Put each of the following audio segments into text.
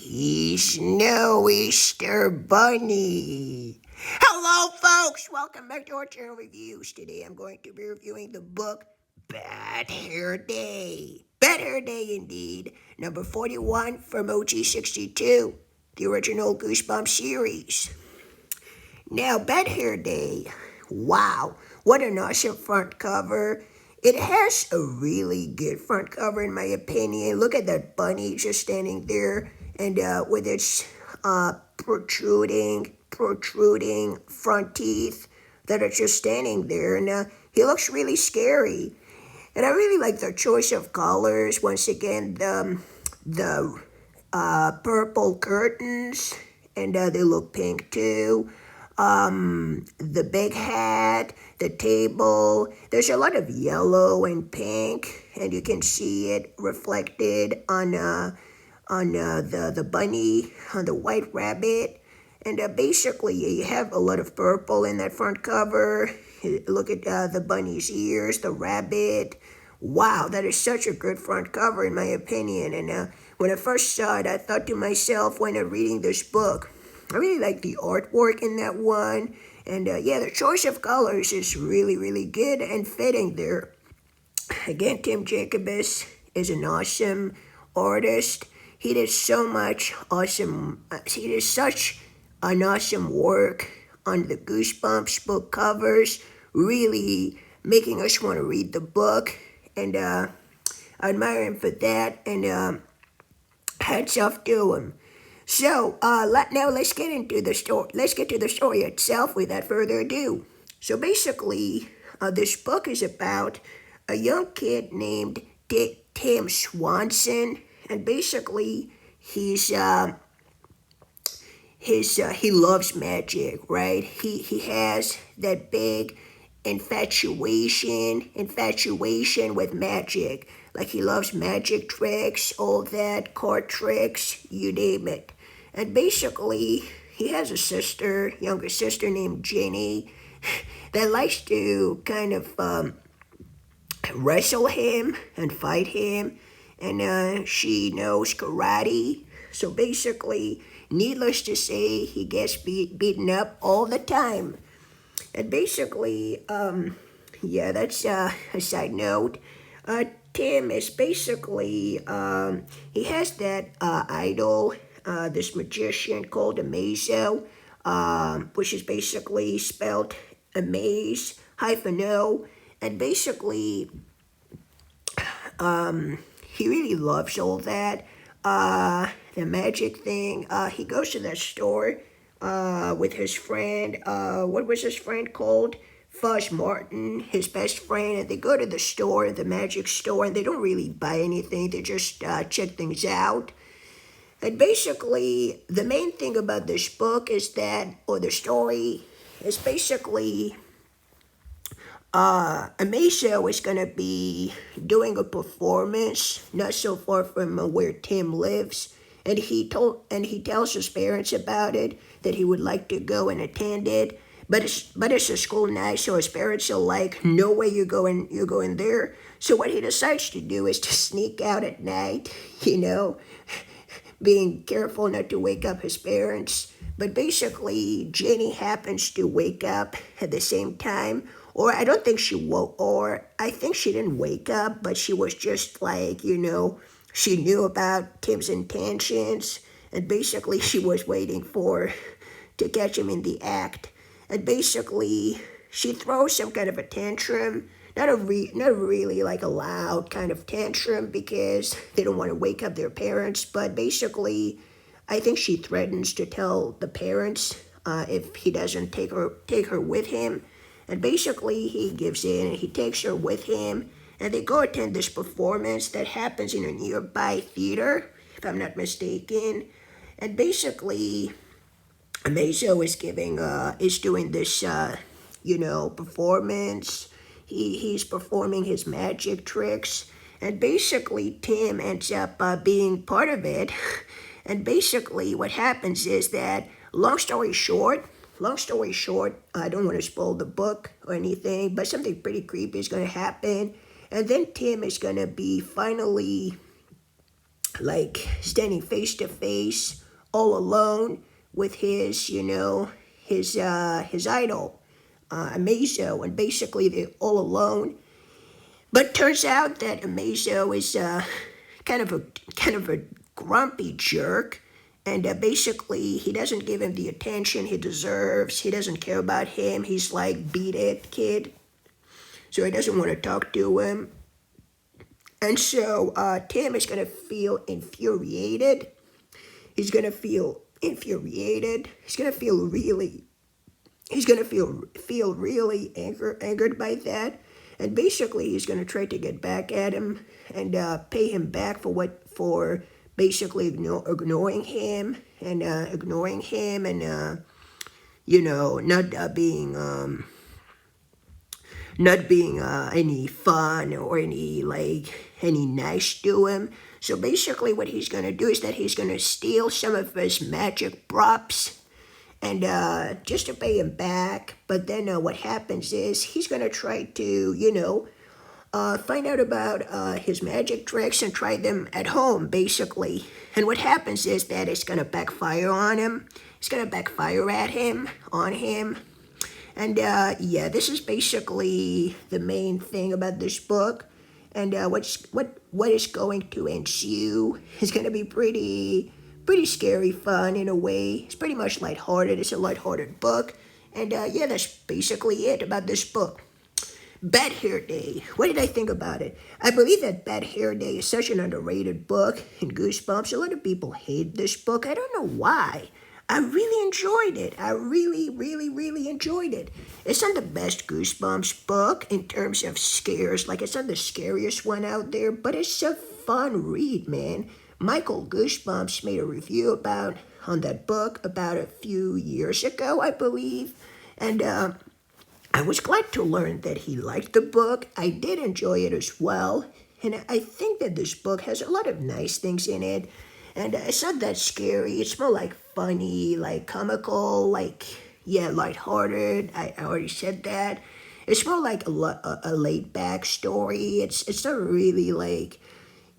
He's no Easter Bunny. Hello, folks. Welcome back to our channel reviews. Today I'm going to be reviewing the book Bad Hair Day. Bad Hair Day, indeed. Number 41 from OG62, the original Goosebumps series. Now, Bad Hair Day. Wow, what an awesome front cover. It has a really good front cover, in my opinion. Look at that bunny just standing there, and with its protruding front teeth that are just standing there, and he looks really scary. And I really like the choice of colors. Once again, the purple curtains, and they look pink too. The big hat, the table. There's a lot of yellow and pink, and you can see it reflected on the bunny, on the white rabbit. And basically, you have a lot of purple in that front cover. Look at the bunny's ears, the rabbit. Wow, that is such a good front cover, in my opinion. And when I first saw it, I thought to myself, when I'm reading this book, I really like the artwork in that one. And yeah, the choice of colors is really, really good and fitting there. Again, Tim Jacobus is an awesome artist. He did so much awesome, he did such an awesome work on the Goosebumps book covers, really making us want to read the book. And I admire him for that, and hats off to him. So, now let's get into the story. Let's get to the story itself without further ado. So basically, this book is about a young kid named Tim Swanson, and basically, he loves magic, right? He has that big infatuation with magic. Like, he loves magic tricks, all that, card tricks, you name it. And basically, he has a younger sister named Jenny, that likes to kind of wrestle him and fight him. And she knows karate. So basically, needless to say, he gets beaten up all the time. And basically, yeah, that's a side note. Tim is basically, he has that idol, this magician called Amazo, which is basically spelled amaze -o. And basically, he really loves all that, the magic thing. He goes to that store with his friend. What was his friend called? Fuzz Martin, his best friend. And they go to the store, the magic store, and they don't really buy anything. They just check things out. And basically, the main thing about this book is that, or the story, is basically Amazo is going to be doing a performance not so far from where Tim lives. And he tells his parents about it, that he would like to go and attend it. But it's a school night, so his parents are like, no way you're going there. So what he decides to do is to sneak out at night, being careful not to wake up his parents. But basically, Jenny happens to wake up at the same time. Or I don't think she woke, or I think she didn't wake up, but she was just like, she knew about Tim's intentions, and basically she was waiting to catch him in the act. And basically, she throws some kind of a tantrum, not really like a loud kind of tantrum, because they don't want to wake up their parents, but basically, I think she threatens to tell the parents if he doesn't take her with him. And basically, he gives in and he takes her with him, and they go attend this performance that happens in a nearby theater, if I'm not mistaken. And basically, Amazo is doing this, performance. He's performing his magic tricks, and basically, Tim ends up being part of it. And basically, what happens is that, long story short, I don't want to spoil the book or anything, but something pretty creepy is going to happen. And then Tim is going to be finally like standing face to face, all alone with his, his idol, Amazo, and basically they're all alone. But turns out that Amazo is kind of a kind of a grumpy jerk, and basically he doesn't give him the attention he deserves. He doesn't care about him. He's like, beat it, kid. So he doesn't want to talk to him. And so Tim is gonna feel infuriated. He's gonna feel infuriated. He's gonna feel really angered by that, and basically he's gonna try to get back at him and pay him back for basically ignoring him and not being any fun or any nice to him. So basically, what he's gonna do is that he's gonna steal some of his magic props and just to pay him back. But then what happens is he's gonna try to, find out about his magic tricks and try them at home, basically. And what happens is that it's gonna backfire on him. It's gonna backfire on him. And yeah, this is basically the main thing about this book. And what is going to ensue is going to be pretty scary fun in a way. It's pretty much lighthearted. It's a lighthearted book. And yeah, that's basically it about this book. Bad Hair Day. What did I think about it? I believe that Bad Hair Day is such an underrated book in Goosebumps. A lot of people hate this book. I don't know why. I really enjoyed it. I really, really, really enjoyed it. It's not the best Goosebumps book in terms of scares. Like, it's not the scariest one out there, but it's a fun read, man. Michael Goosebumps made a review on that book about a few years ago, I believe. And I was glad to learn that he liked the book. I did enjoy it as well. And I think that this book has a lot of nice things in it. And it's not that scary. It's more like funny, like comical, like, yeah, lighthearted. I already said that. It's more like a laid back story. It's not really like,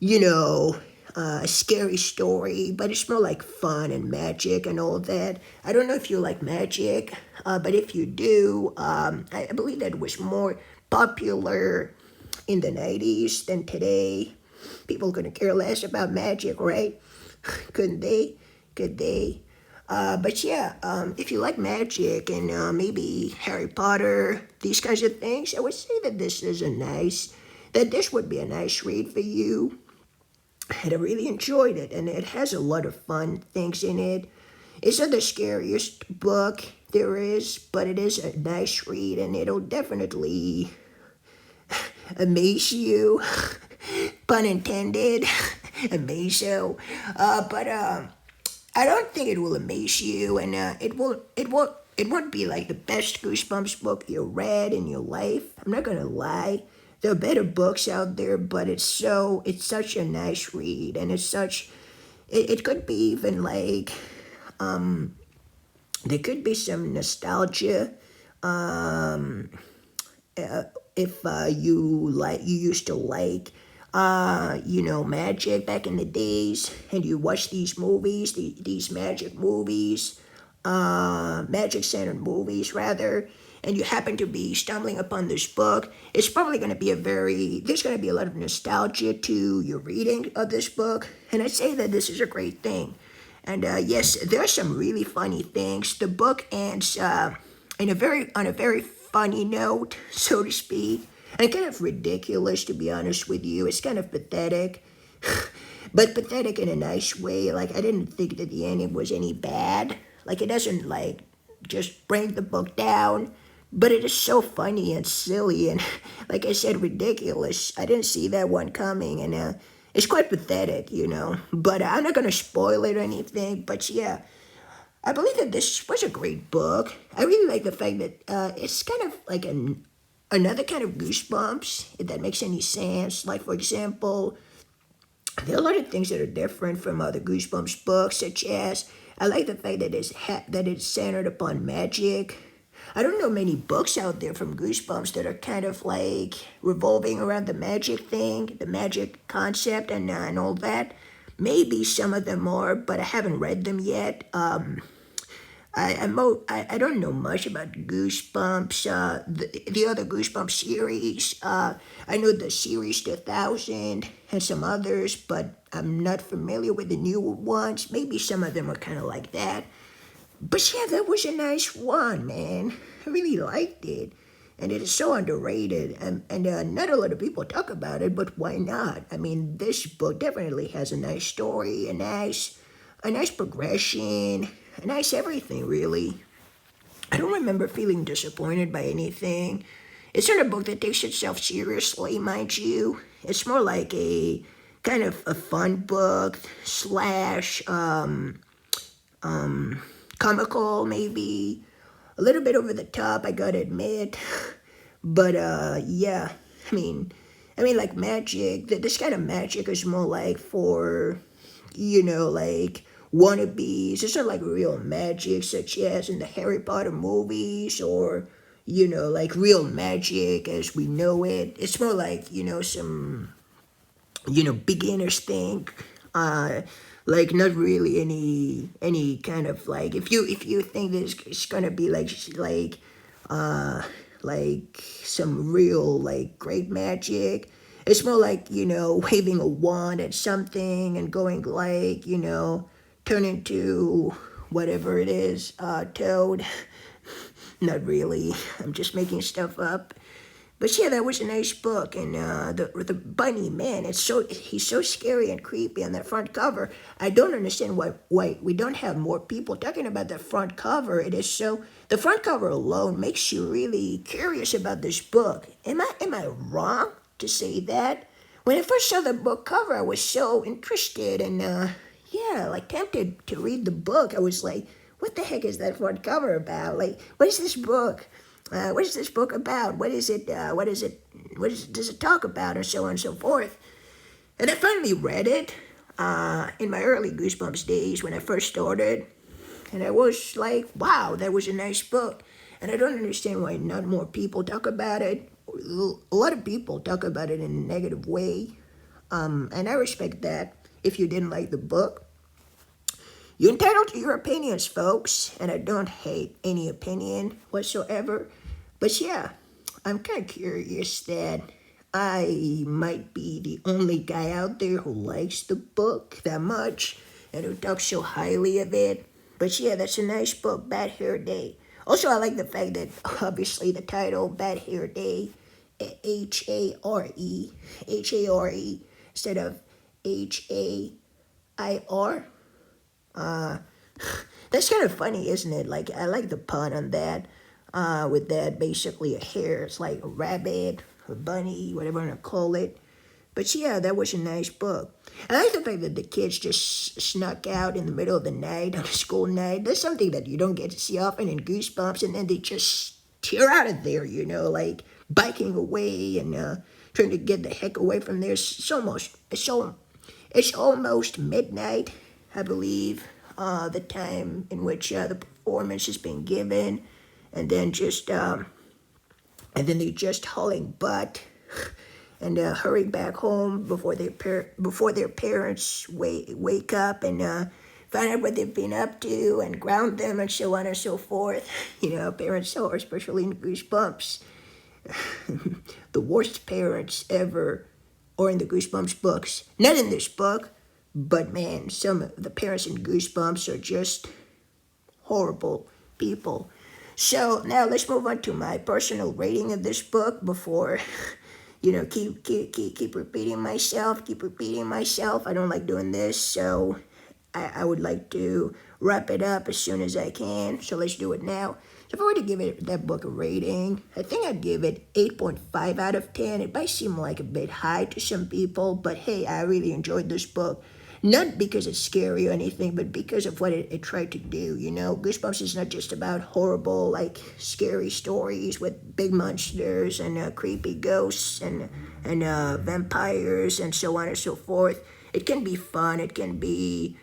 a scary story, but it's more like fun and magic and all that. I don't know if you like magic, but if you do, I believe that it was more popular in the 90s than today. People couldn't care less about magic, right? Couldn't they? Could they? But yeah, if you like magic and maybe Harry Potter, these kinds of things, I would say that this would be a nice read for you. And I really enjoyed it, and it has a lot of fun things in it. It's not the scariest book there is, but it is a nice read, and it'll definitely amaze you. Pun intended. Amaze you. But I don't think it will amaze you, and it won't be like the best Goosebumps book you read in your life. I'm not gonna lie. There are better books out there, but it's such a nice read, and it could be even like there could be some nostalgia. If you used to like magic back in the days, and you watch these movies, these magic movies, magic centered movies rather, and you happen to be stumbling upon this book, it's probably going to be there's going to be a lot of nostalgia to your reading of this book, and I'd say that this is a great thing. And yes, there are some really funny things. The book ends on a very funny note, so to speak, and kind of ridiculous, to be honest with you. It's kind of pathetic, but pathetic in a nice way. Like, I didn't think that the ending was any bad. Like, it doesn't like just bring the book down, but it is so funny and silly and, like I said, ridiculous. I didn't see that one coming, and it's quite pathetic, But I'm not gonna spoil it or anything. But yeah, I believe that this was a great book. I really like the fact that it's kind of like another kind of Goosebumps, if that makes any sense. Like, for example, there are a lot of things that are different from other Goosebumps books, such as I like the fact that it's centered upon magic. I don't know many books out there from Goosebumps that are kind of like revolving around the magic thing, the magic concept, and all that. Maybe some of them are, but I haven't read them yet. I don't know much about Goosebumps, the other Goosebumps series. I know the series 2000 and some others, but I'm not familiar with the newer ones. Maybe some of them are kind of like that. But yeah, that was a nice one, man. I really liked it. And it is so underrated, and not a lot of people talk about it, but why not? I mean, this book definitely has a nice story, a nice progression, a nice everything, really. I don't remember feeling disappointed by anything. It's not a book that takes itself seriously, mind you. It's more like a kind of a fun book slash comical, maybe a little bit over the top. I gotta admit, but yeah. I mean, like magic. This kind of magic is more like for like wannabes. It's not like real magic, such as in the Harry Potter movies, or like real magic as we know it. It's more like some beginners think. Like not really any kind of like if you think this is gonna be uh like some real like great magic. It's more like waving a wand at something and going like turn into whatever it is, toad. Not really. I'm just making stuff up. But yeah, that was a nice book, and the bunny, man, he's so scary and creepy on that front cover. I don't understand why we don't have more people talking about the front cover. It is so the front cover alone makes you really curious about this book. Am I wrong to say that? When I first saw the book cover, I was so interested and yeah, like tempted to read the book. I was like, what the heck is that front cover about? Like, what is this book? What is this book about? What is it? What is it? Does it talk about? And so on and so forth. And I finally read it in my early Goosebumps days when I first started. And I was like, wow, that was a nice book. And I don't understand why not more people talk about it. A lot of people talk about it in a negative way. And I respect that. If you didn't like the book, you're entitled to your opinions, folks, and I don't hate any opinion whatsoever. But yeah, I'm kind of curious that I might be the only guy out there who likes the book that much and who talks so highly of it. But yeah, that's a nice book, Bad Hair Day. Also, I like the fact that obviously the title, Bad Hair Day, Hare, instead of Hair. Uh, that's kind of funny, isn't it? Like, I like the pun on that. With that, basically a hare. It's like a rabbit, a bunny, whatever you want to call it. But yeah, that was a nice book. I like the fact that the kids just snuck out in the middle of the night on a school night. That's something that you don't get to see often in Goosebumps, and then they just tear out of there, like biking away and trying to get the heck away from there. It's almost midnight, I believe, the time in which the performance is being given, and then they just hauling butt and hurry back home before their parents wake up and find out what they've been up to and ground them and so on and so forth. Parents are, especially in Goosebumps, the worst parents ever, or in the Goosebumps books. Not in this book, but man, some of the parents in Goosebumps are just horrible people. So now let's move on to my personal rating of this book before keep repeating myself. I don't like doing this, so I would like to wrap it up as soon as I can. So let's do it now. So if I were to give that book a rating, I think I'd give it 8.5 out of 10. It might seem like a bit high to some people, but hey, I really enjoyed this book. Not because it's scary or anything, but because of what it tried to do, Goosebumps is not just about horrible, like, scary stories with big monsters and creepy ghosts and vampires and so on and so forth. It can be fun. It can be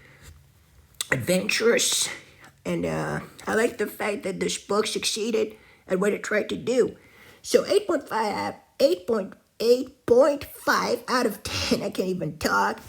adventurous. And I like the fact that this book succeeded at what it tried to do. So 8.5 out of 10. I can't even talk.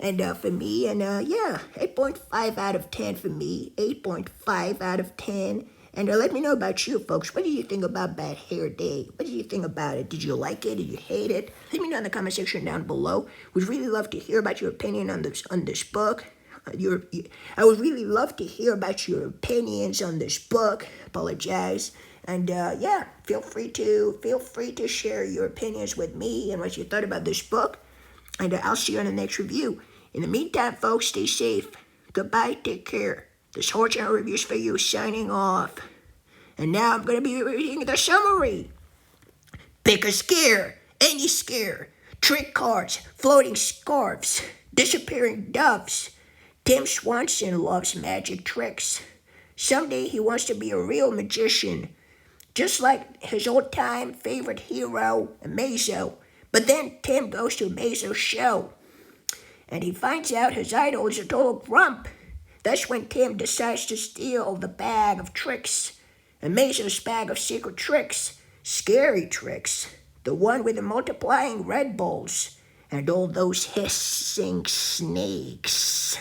And for me, and yeah, 8.5 out of 10 for me, 8.5 out of 10. And let me know about you, folks. What did you think about Bad Hair Day? What did you think about it? Did you like it? Did you hate it? Let me know in the comment section down below. We'd really love to hear about your opinion on this book. I would really love to hear about your opinions on this book. Apologize. And yeah, feel free to share your opinions with me and what you thought about this book. And I'll see you on the next review. In the meantime, folks, stay safe. Goodbye, take care. This Hare Channel Reviews for You signing off. And now I'm going to be reading the summary. Pick a scare, any scare. Trick cards, floating scarves, disappearing doves. Tim Swanson loves magic tricks. Someday he wants to be a real magician, just like his old-time favorite hero, Mazo. But then Tim goes to Mazo's show, and he finds out his idol is a total grump. That's when Tim decides to steal the bag of tricks, Mazo's bag of secret tricks, scary tricks, the one with the multiplying Red Bulls, and all those hissing snakes.